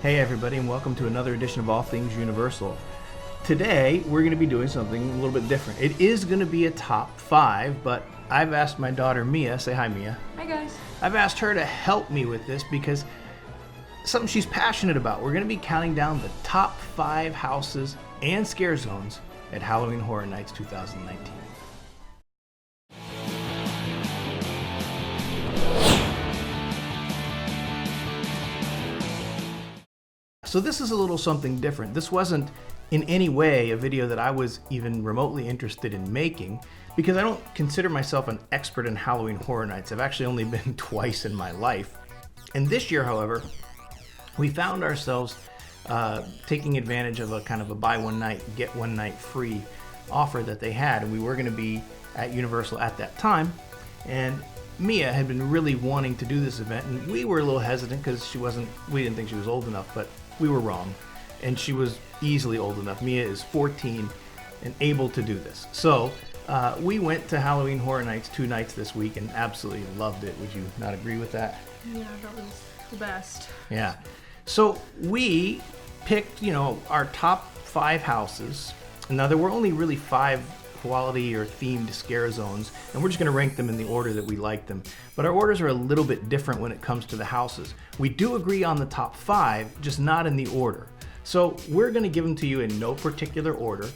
Hey everybody, and welcome to another edition of All Things Universal. Today we're going to be doing something a little bit different. It is going to be a top 5, but I've asked my daughter Mia, say hi Mia. Hi guys. I've asked her to help me with this because something she's passionate about. We're going to be counting down the top 5 houses and scare zones at Halloween Horror Nights 2019. So this is a little something different. This wasn't in any way a video that I was even remotely interested in making because I don't consider myself an expert in Halloween Horror Nights. I've actually only been twice in my life. And this year, however, we found ourselves taking advantage of a kind of a buy one night, get one night free offer that they had. And we were going to be at Universal at that time. And Mia had been really wanting to do this event, and we were a little hesitant because we didn't think she was old enough, but we were wrong, and she was easily old enough. Mia is 14 and able to do this. So we went to Halloween Horror Nights 2 nights this week and absolutely loved it. Would you not agree with that? Yeah, that was the best. Yeah. So we picked, our top 5 houses. Now there were only really 5 quality or themed scare zones, and we're just going to rank them in the order that we like them. But our orders are a little bit different when it comes to the houses. We do agree on the top 5, just not in the order. So we're going to give them to you in no particular order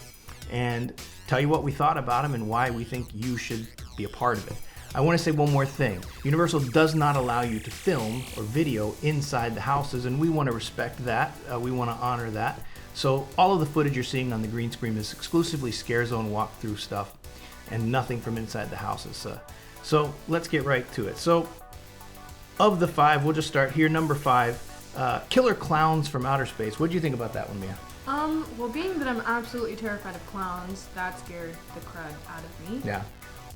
and tell you what we thought about them and why we think you should be a part of it. I want to say one more thing. Universal does not allow you to film or video inside the houses, and we want to respect that. We want to honor that. So all of the footage you're seeing on the green screen is exclusively scare zone walkthrough stuff and nothing from inside the houses. So let's get right to it. So of the 5, we'll just start here. Number 5, Killer Clowns from Outer Space. What do you think about that one, Mia? Well, being that I'm absolutely terrified of clowns, that scared the crud out of me. Yeah.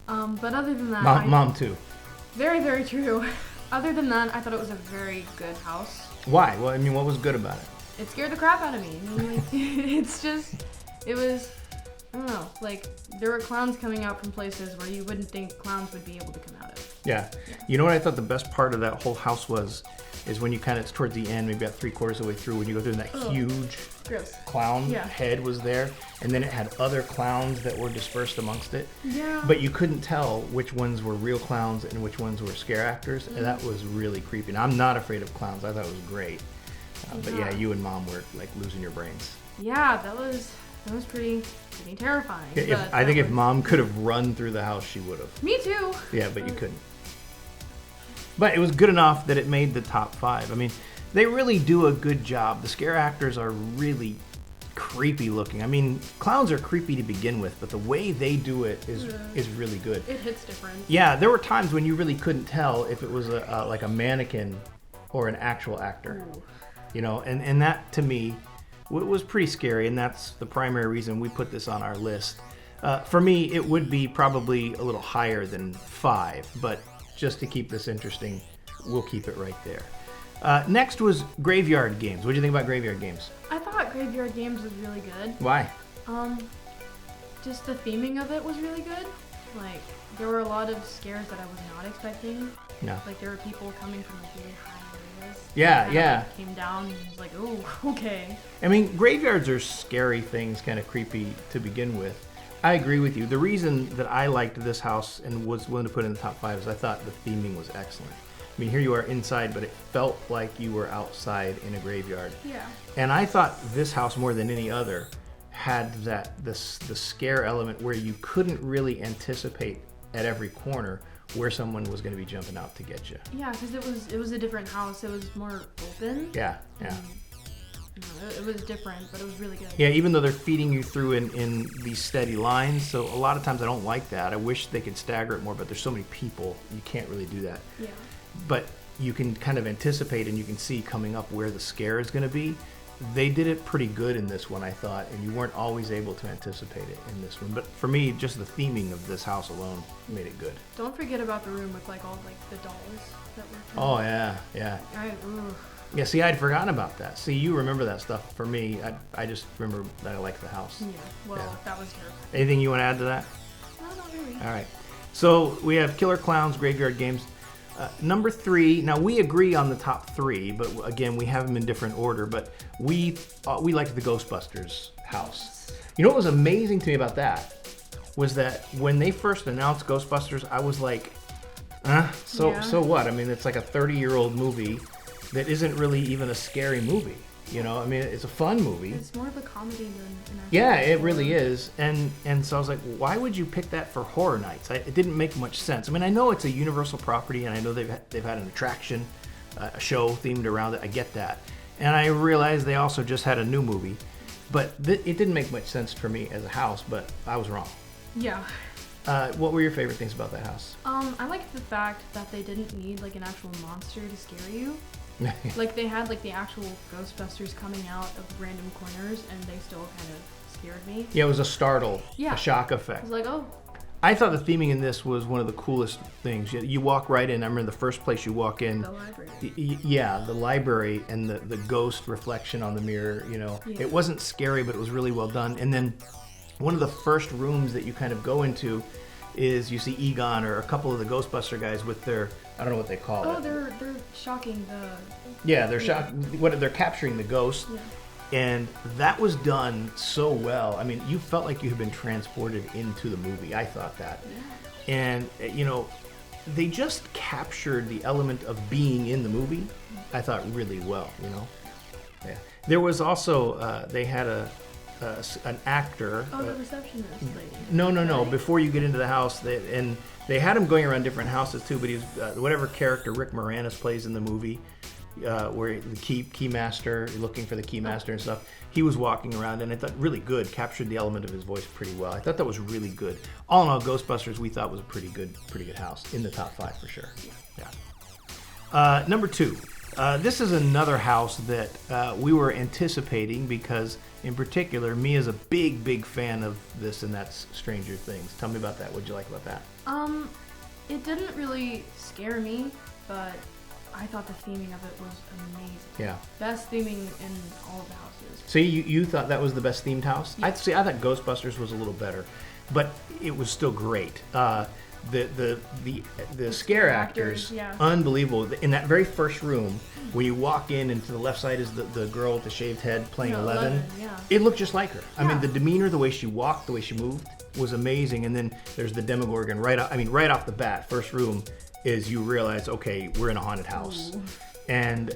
But other than that, Mom too. Very, very true. Other than that, I thought it was a very good house. Why? Well, what was good about it? It scared the crap out of me. It was, I don't know, there were clowns coming out from places where you wouldn't think clowns would be able to come out of. Yeah. You know what I thought the best part of that whole house is when you it's towards the end, maybe about 3/4 of the way through, when you go through and that huge gross clown head was there, and then it had other clowns that were dispersed amongst it. Yeah. But you couldn't tell which ones were real clowns and which ones were scare actors, and that was really creepy. And I'm not afraid of clowns. I thought it was great. But yeah, you and Mom were losing your brains. Yeah, that was pretty terrifying. I think if Mom could have run through the house, she would have. Me too. Yeah, but you couldn't. But it was good enough that it made the top 5. They really do a good job. The scare actors are really creepy looking. Clowns are creepy to begin with, but the way they do it is really good. It hits different. Yeah, there were times when you really couldn't tell if it was a mannequin or an actual actor. Ooh. And that to me was pretty scary, and that's the primary reason we put this on our list. For me, it would be probably a little higher than 5, but just to keep this interesting, we'll keep it right there. Next was Graveyard Games. What do you think about Graveyard Games? I thought Graveyard Games was really good. Why? Just the theming of it was really good. There were a lot of scares that I was not expecting. No. There were people coming from really high areas. Yeah. Came down and was like, oh, okay. Graveyards are scary things, kind of creepy to begin with. I agree with you. The reason that I liked this house and was willing to put it in the top 5 is I thought the theming was excellent. Here you are inside, but it felt like you were outside in a graveyard. Yeah. And I thought this house, more than any other, had the scare element where you couldn't really anticipate at every corner where someone was going to be jumping out to get you. Yeah, because it was a different house. It was more open. Yeah. It was different, but it was really good. Yeah, even though they're feeding you through in these steady lines, so a lot of times I don't like that. I wish they could stagger it more, but there's so many people, you can't really do that. Yeah. But you can kind of anticipate and you can see coming up where the scare is going to be. They did it pretty good in this one, I thought, and you weren't always able to anticipate it in this one. But for me, just the theming of this house alone made it good. Don't forget about the room with all the dolls that were. Oh yeah. Yeah, see, I'd forgotten about that. See, you remember that stuff. For me, I just remember that I liked the house. Yeah, that was terrible. Anything you want to add to that? No, not really. All right. So we have Killer Clowns, Graveyard Games. Number 3. Now we agree on the top 3, but again, we have them in different order. But we liked the Ghostbusters house. You know what was amazing to me about that was that when they first announced Ghostbusters, I was like, so what? I mean, it's like a 30-year-old movie that isn't really even a scary movie. You know, I mean, it's a fun movie. It's more of a comedy than an actual Yeah, it horror. really is. And so I was like, why would you pick that for Horror Nights? It didn't make much sense. I mean, I know it's a Universal property, and I know they've had an attraction, a show themed around it. I get that. And I realized they also just had a new movie. But it didn't make much sense for me as a house, but I was wrong. Yeah. What were your favorite things about that house? I like the fact that they didn't need like an actual monster to scare you. Like they had like the actual Ghostbusters coming out of random corners, and they still kind of scared me. Yeah, it was a startle, Yeah. a shock I effect. was like, oh, I thought the theming in this was one of the coolest things. You walk right in. I remember the first place you walk in. the library. Yeah, the library and the ghost reflection on the mirror, you know. Yeah. It wasn't scary, but it was really well done. And then one of the first rooms that you kind of go into is you see Egon or a couple of the Ghostbuster guys with their, I don't know what they call Oh, it. they're shocking the. Yeah, they're capturing the ghost. Yeah. And that was done so well. I mean, you felt like you had been transported into the movie. I thought that. Yeah. And, you know, they just captured the element of being in the movie, I thought, really well, you know. Yeah. There was also, they had an actor. Oh, the receptionist lady. No. Right? Before you get into the house, they had him going around different houses too. But he was whatever character Rick Moranis plays in the movie, where the keymaster, looking for the keymaster and stuff. He was walking around, and I thought really good, captured the element of his voice pretty well. I thought that was really good. All in all, Ghostbusters we thought was a pretty good house in the top 5 for sure. Yeah. Number 2. This is another house that we were anticipating because, in particular, me as a big fan of this, and that's Stranger Things. Tell me about that. What'd you like about that? It didn't really scare me, but I thought the theming of it was amazing. Yeah. Best theming in all of the houses. So you thought that was the best themed house? Yeah. I thought Ghostbusters was a little better, but it was still great. The scare actors, yeah. unbelievable. In that very first room, when you walk in and to the left side is the girl with the shaved head playing Yeah, 11. yeah. It looked just like her. I mean, Yeah. the demeanor, the way she walked, the way she moved was amazing. And then there's the Demogorgon right off the bat, first room is you realize, okay, we're in a haunted house. Ooh. And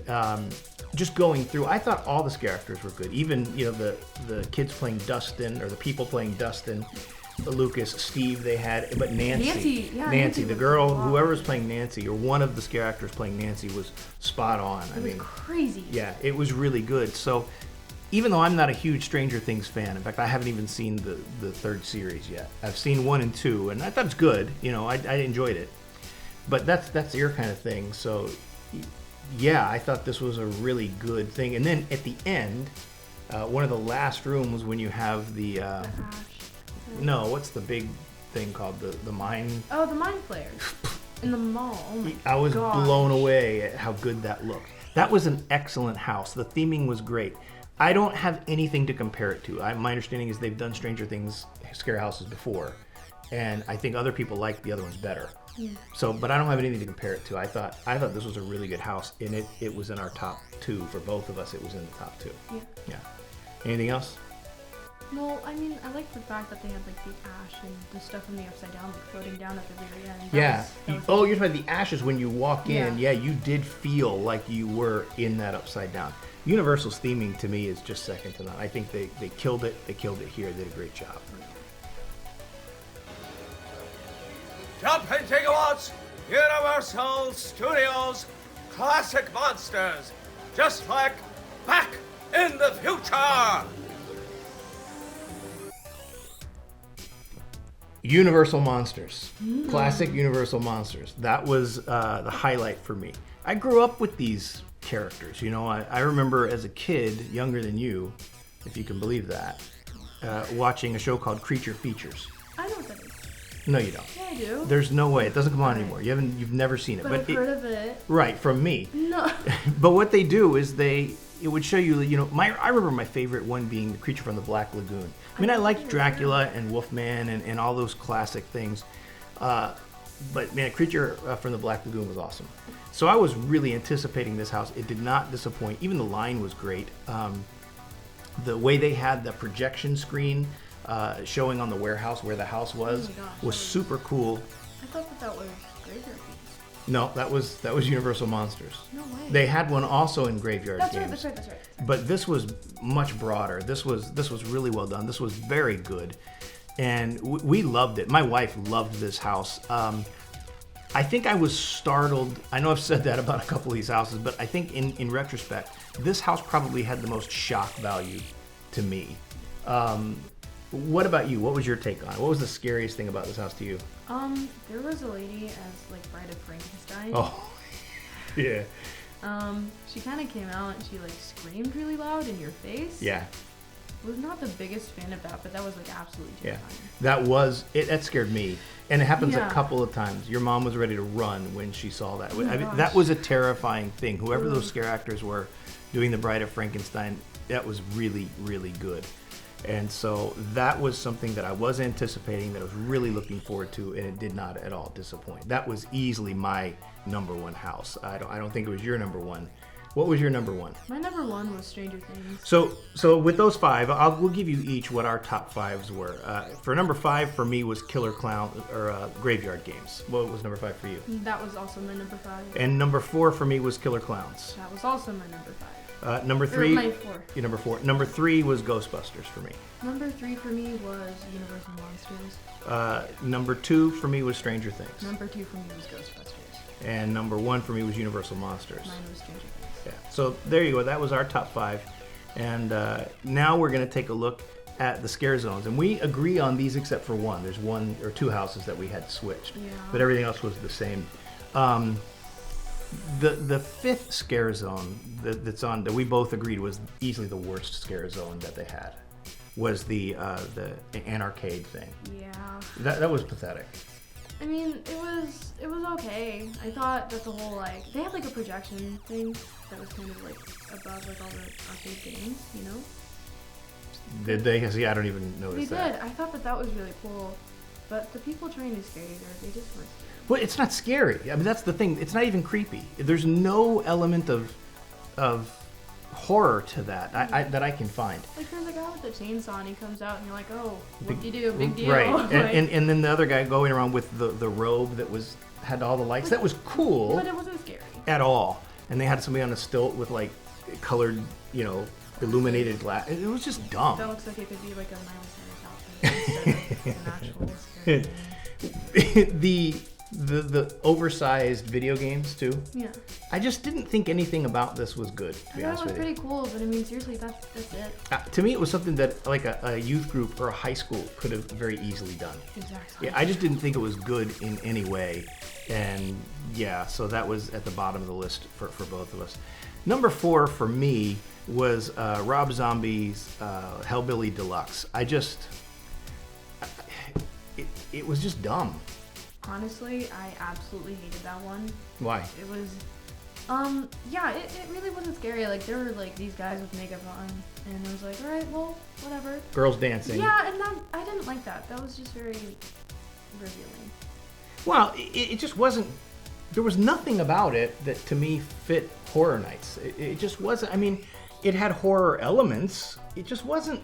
just going through, I thought all the scare actors were good. Even, you know, the kids playing Dustin, or the people playing Dustin, Lucas, Steve, they had, but Nancy, Nancy the was girl, wild. whoever was playing Nancy, or one of the scare actors playing Nancy, was spot on. It was crazy. Yeah, it was really good. So even though I'm not a huge Stranger Things fan, in fact, I haven't even seen the third series yet. I've seen 1 and 2, and I thought it was good. You know, I enjoyed it. But that's your kind of thing. So yeah, I thought this was a really good thing. And then at the end, one of the last rooms when you have the Ash. no, what's the big thing called, the mine? Oh, the mind flayers in the mall. Oh my I was gosh. blown away at how good that looked. That was an excellent house. The theming was great. I don't have anything to compare it to. My understanding is they've done Stranger Things scare houses before, and I think other people like the other ones better. Yeah. So, but I don't have anything to compare it to. I thought this was a really good house, and it was in our top 2 for both of us. It was in the top 2. Yeah. Yeah. Anything else? No, I mean, I like the fact that they had like the ash and the stuff from the upside down like, floating down at the very end. Yeah. That was Oh, you're talking about the ashes when you walk in. Yeah. Yeah, you did feel like you were in that upside down. Universal's theming to me is just second to none. I think they killed it. They killed it here. They did a great job. Jumping Gigawatts, Universal Studios, classic monsters, just like Back in the Future! Universal Monsters. Classic Universal Monsters. That was the highlight for me. I grew up with these characters. You know, I remember as a kid, younger than you, if you can believe that, watching a show called Creature Features. I know what that is. No, you don't. Yeah, I do. There's no way. It doesn't come on Right. anymore. You've never seen it. But I've heard of it. Right, from me. No. But what they do is it would show you, you know, I remember my favorite one being the Creature from the Black Lagoon. I mean, I liked Dracula and Wolfman and all those classic things. But man, Creature from the Black Lagoon was awesome. So I was really anticipating this house. It did not disappoint. Even the line was great. The way they had the projection screen showing on the warehouse where the house was was super cool. I thought that was Graveyard Games. No, that was Universal Monsters. No way. They had one also in Graveyard That's Games. right. But this was much broader. This was really well done. This was very good, and we loved it. My wife loved this house. I think I was startled. I know I've said that about a couple of these houses, but I think in retrospect, this house probably had the most shock value to me. What about you? What was your take on it? What was the scariest thing about this house to you? There was a lady as like Bride of Frankenstein. Oh, yeah. She kind of came out and she like screamed really loud in your face. Yeah. Was not the biggest fan of that, but that was like absolutely terrifying. That scared me, and it happens Yeah. a couple of times. Your mom was ready to run when she saw that. Oh my I mean, gosh. that was a terrifying thing. Whoever those Ugh. scare actors were doing the Bride of Frankenstein, that was really, really good. And so that was something that I was anticipating, that I was really looking forward to, and it did not at all disappoint. That was easily my number one house. I don't think it was your number one. What was your number one? My number one was Stranger Things. So with those five, we'll give you each what our top fives were. For number 5 for me was Killer Clown or Graveyard Games. What was number 5 for you? That was also my number 5. And number 4 for me was Killer Clowns. That was also my number 5. Number 3. my 4. Yeah, number 4. Number 3 was Ghostbusters for me. Number 3 for me was Universal Monsters. Number 2 for me was Stranger Things. Number 2 for me was Ghostbusters. And number 1 for me was Universal Monsters. Mine was Stranger Things. Yeah. So there you go. That was our top 5. And now we're going to take a look at the scare zones. And we agree on these except for one. There's 1 or 2 houses that we had switched. Yeah. But everything else was the same. The 5th scare zone that's on, that we both agreed was easily the worst scare zone that they had, was the Anarcade thing. Yeah. That was pathetic. I mean, it was okay. I thought that the whole like they had like a projection thing that was kind of like above like all the arcade games, you know? Did they? See, I don't even They notice did. that. I thought that was really cool, but the people trying to scare you there, they just weren't scary. Well, it's not scary. I mean, that's the thing. It's not even creepy. There's no element of horror to that that I can find. Like there's a guy with a chainsaw and he comes out and you're like, oh, Big- what do you do? Big deal. Right. Like, And then the other guy going around with the robe that had all the lights. That was cool but it wasn't scary. at all. And they had somebody on a stilt with like colored, illuminated glass. It was just dumb. That looks like it could be like a Miley Cyrus outfit instead of an actual scary thing. the oversized video games too. Yeah. I just didn't think anything about this was good, to be I thought honest it was with you. pretty cool, but I mean, seriously, that's it. To me, it was something that like a youth group or a high school could have very easily done. Exactly. Yeah, I just didn't think it was good in any way. And yeah, so that was at the bottom of the list for both of us. Number 4 for me was Rob Zombie's Hillbilly Deluxe. It was just dumb. Honestly, I absolutely hated that one. Why? It was, it really wasn't scary. Like, there were, like, these guys with makeup on, and I was like, alright, well, whatever. Girls dancing. Yeah, and I didn't like that. That was just very revealing. Well, it just wasn't. There was nothing about it that to me fit Horror Nights. It just wasn't. I mean, it had horror elements. It just wasn't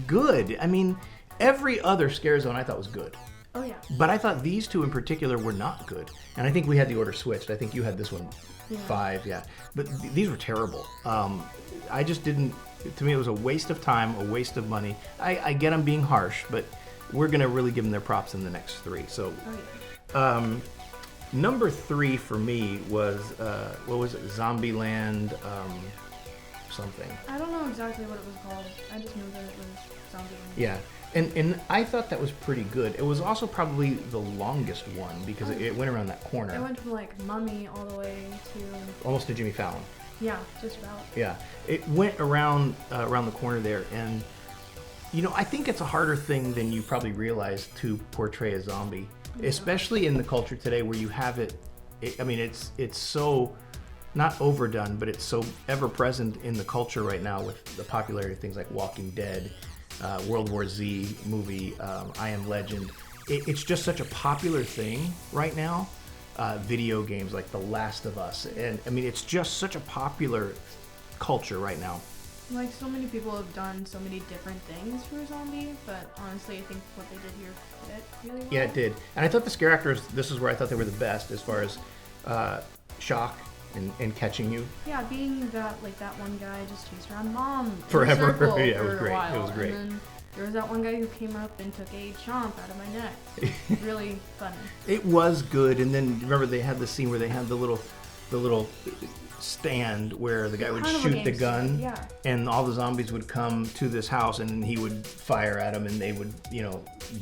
good. I mean, every other scare zone I thought was good. Oh, yeah. But I thought these 2 in particular were not good. And I think we had the order switched. I think you had this one 5, yeah. But these were terrible. I just didn't, to me it was a waste of time, a waste of money. I get them being harsh, but we're going to really give them their props in the next 3. So, number 3 for me was, what was it, Zombieland something. I don't know exactly what it was called. I just know that it was Zombieland. Yeah. And I thought that was pretty good. It was also probably the longest one because it went around that corner. It went from like Mummy all the way to Almost to Jimmy Fallon. yeah, just about. Yeah. It went around the corner there, and I think it's a harder thing than you probably realize to portray a zombie, especially in the culture today where you have it. I mean, it's so not overdone, but it's so ever present in the culture right now with the popularity of things like Walking Dead. World War Z movie, I Am Legend. it's just such a popular thing right now. Video games like The Last of Us, and I mean, it's just such a popular culture right now. Like, so many people have done so many different things for a zombie, but honestly, I think what they did here fit really well. Yeah, it did. And I thought the scare actors, this is where I thought they were the best as far as shock and catching you. Yeah, being that, like, that one guy just chased around Mom Forever. in a circle Yeah, it for was a great. while. It was great. And then there was that one guy who came up and took a chomp out of my neck. Really funny. It was good. And then remember they had the scene where they had the little stand where the guy would Kind of a shoot the game gun, stand, yeah. and all the zombies would come to this house, and he would fire at them, and they would,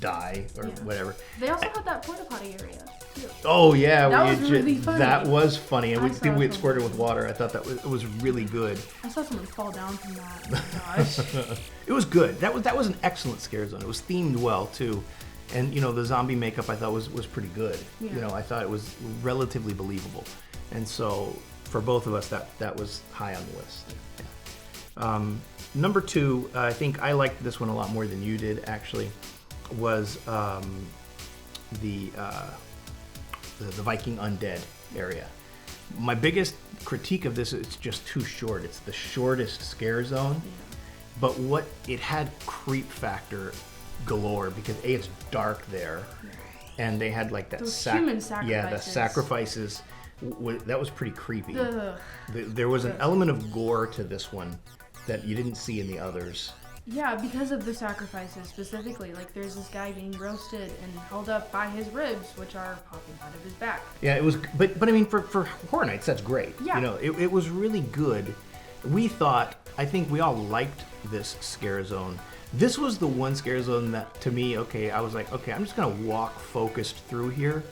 die or Yeah. whatever. They also had that porta potty area, too. Oh yeah, That was really funny. That was funny, and I we saw we'd some squirt it with videos. water. I thought it was really good. I saw someone fall down from that. Oh my gosh. It was good. That was an excellent scare zone. It was themed well too, and the zombie makeup I thought was pretty good. Yeah. I thought it was relatively believable, and so for both of us that was high on the list. Yeah. Number 2, I think I liked this one a lot more than you did actually, was the Viking Undead area. My biggest critique of this is it's just too short. It's the shortest scare zone. But what it had creep factor galore because it's dark there, and they had like that Those human the sacrifices. sacrifices. That was pretty creepy. Ugh. There was an element of gore to this one that you didn't see in the others. Yeah, because of the sacrifices specifically. Like, there's this guy being roasted and held up by his ribs, which are popping out of his back. Yeah, it was. But I mean, for Horror Nights, that's great. Yeah. It was really good. I think we all liked this scare zone. This was the one scare zone that, to me, I was like, I'm just gonna walk focused through here,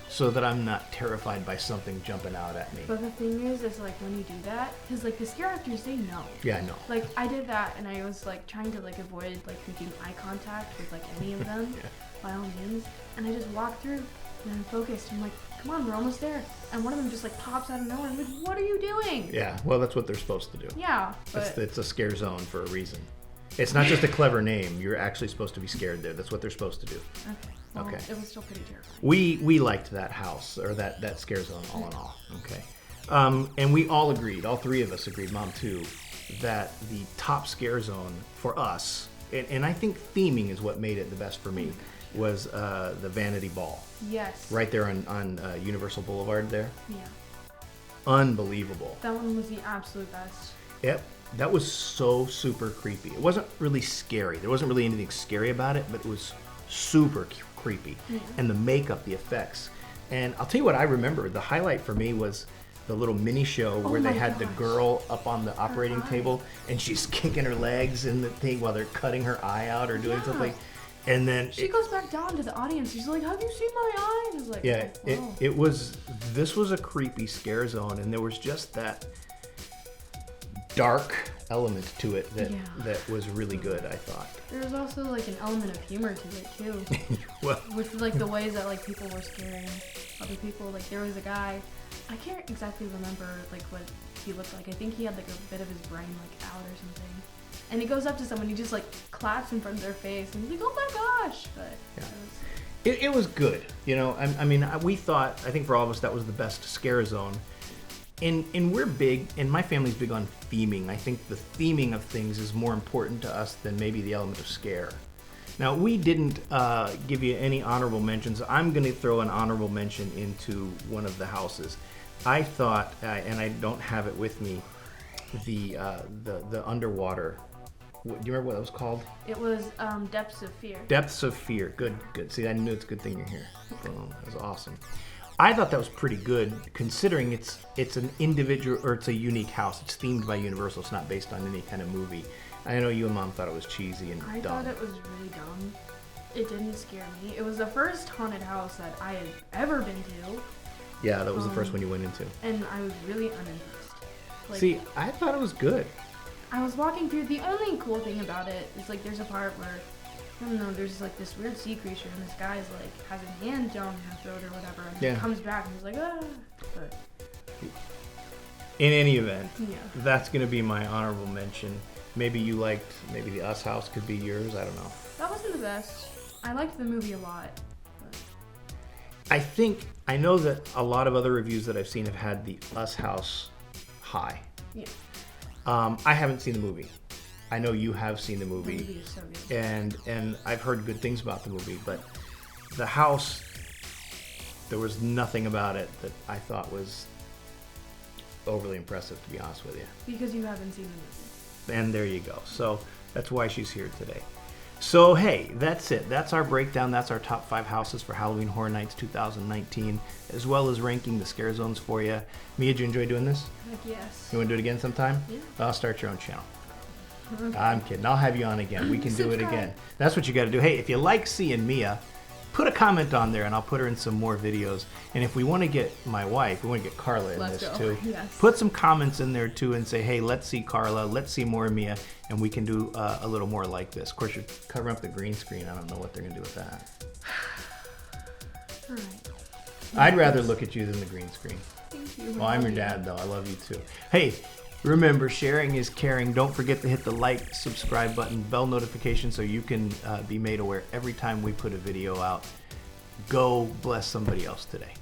so that I'm not terrified by something jumping out at me. But the thing is like, when you do that, because, like, the scare actors, they know. Yeah, I know. Like, I did that, and I was, like, trying to, like, avoid, like, making eye contact with, like, any of them, Yeah. by all means. And I just walked through, and I'm focused. I'm like, come on, we're almost there. And one of them just, like, pops out of nowhere. I'm like, what are you doing? Yeah, well, that's what they're supposed to do. Yeah, but... It's a scare zone for a reason. It's not just a clever name. You're actually supposed to be scared there. That's what they're supposed to do. Okay. Well, Okay. it was still pretty terrifying. We liked that house, or that scare zone, all in all. Okay. And we all agreed, all 3 of us agreed, Mom too, that the top scare zone for us, and I think theming is what made it the best for me, was the Vanity Ball. Yes. Right there on Universal Boulevard there. Yeah. Unbelievable. That one was the absolute best. Yep. That was so super creepy. It wasn't really scary. There wasn't really anything scary about it, but it was super creepy. And the makeup, the effects. And I'll tell you what I remember. The highlight for me was the little mini show where they my had the gosh. girl up on the operating eye. table and she's kicking her legs in the thing while they're cutting her eye out or doing Yeah. something. And then She goes back down to the audience. She's like, have you seen my eye? And I was like, yeah, oh, this was a creepy scare zone, and there was just that dark element to it that was really good, I thought. There was also, like, an element of humor to it, too. Well, With, like, the ways that, like, people were scaring other people. Like, there was a guy, I can't exactly remember, like, what he looked like. I think he had, like, a bit of his brain, like, out or something. And he goes up to someone, he just, like, claps in front of their face, and he's like, oh my gosh! But yeah. It was good, I mean, we thought, I think for all of us, that was the best scare zone. And we're big, and my family's big on theming. I think the theming of things is more important to us than maybe the element of scare. Now, we didn't give you any honorable mentions. I'm going to throw an honorable mention into one of the houses. I thought, and I don't have it with me, the underwater. Do you remember what that was called? it was Depths of Fear. Depths of Fear. Good. See, I knew it's a good thing you're here. Boom. That was awesome. I thought that was pretty good, considering it's an individual, or it's a unique house. It's themed by Universal. It's not based on any kind of movie. I know you and Mom thought it was cheesy and I dumb. thought it was really dumb. It didn't scare me. It was the first haunted house that I had ever been to, Yeah, that was the first one you went into. and I was really unimpressed. Like, See, I thought it was good. I was walking through. The only cool thing about it is, like, there's a part where, I don't know, there's, like, this weird sea creature, and this guy's, like, has a hand down her throat or whatever, and Yeah. he comes back and he's like, ah. But, In any event, yeah. that's going to be my honorable mention. Maybe you liked, maybe the Us house could be yours. I don't know. That wasn't the best. I liked the movie a lot. I know that a lot of other reviews that I've seen have had the Us house high. Yeah. I haven't seen the movie. I know you have seen the The movie, movie is so good. and I've heard good things about the movie, but the house, there was nothing about it that I thought was overly impressive, to be honest with you. Because you haven't seen the movie. And there you go. So that's why she's here today. So hey, that's it. That's our breakdown. That's our top 5 houses for Halloween Horror Nights 2019, as well as ranking the scare zones for you. Mia, did you enjoy doing this? Heck yes. You want to do it again sometime? Yeah. I'll start your own channel. Okay. I'm kidding. I'll have you on again. We can do it Subscribe. again. That's what you got to do. Hey, if you like seeing Mia, put a comment on there and I'll put her in some more videos. And if we want to get my wife, we want to get Carla in Let's this go. too. Yes. Put some comments in there too and say, hey, let's see Carla, let's see more Mia, and we can do a little more like this. Of course, you're covering up the green screen. I don't know what they're going to do with that. All right. I'd rather look at you than the green screen. Thank you. Well, I'm your dad, though. I love you too. Hey, remember, sharing is caring. Don't forget to hit the like, subscribe button, bell notification so you can be made aware every time we put a video out. Go bless somebody else today.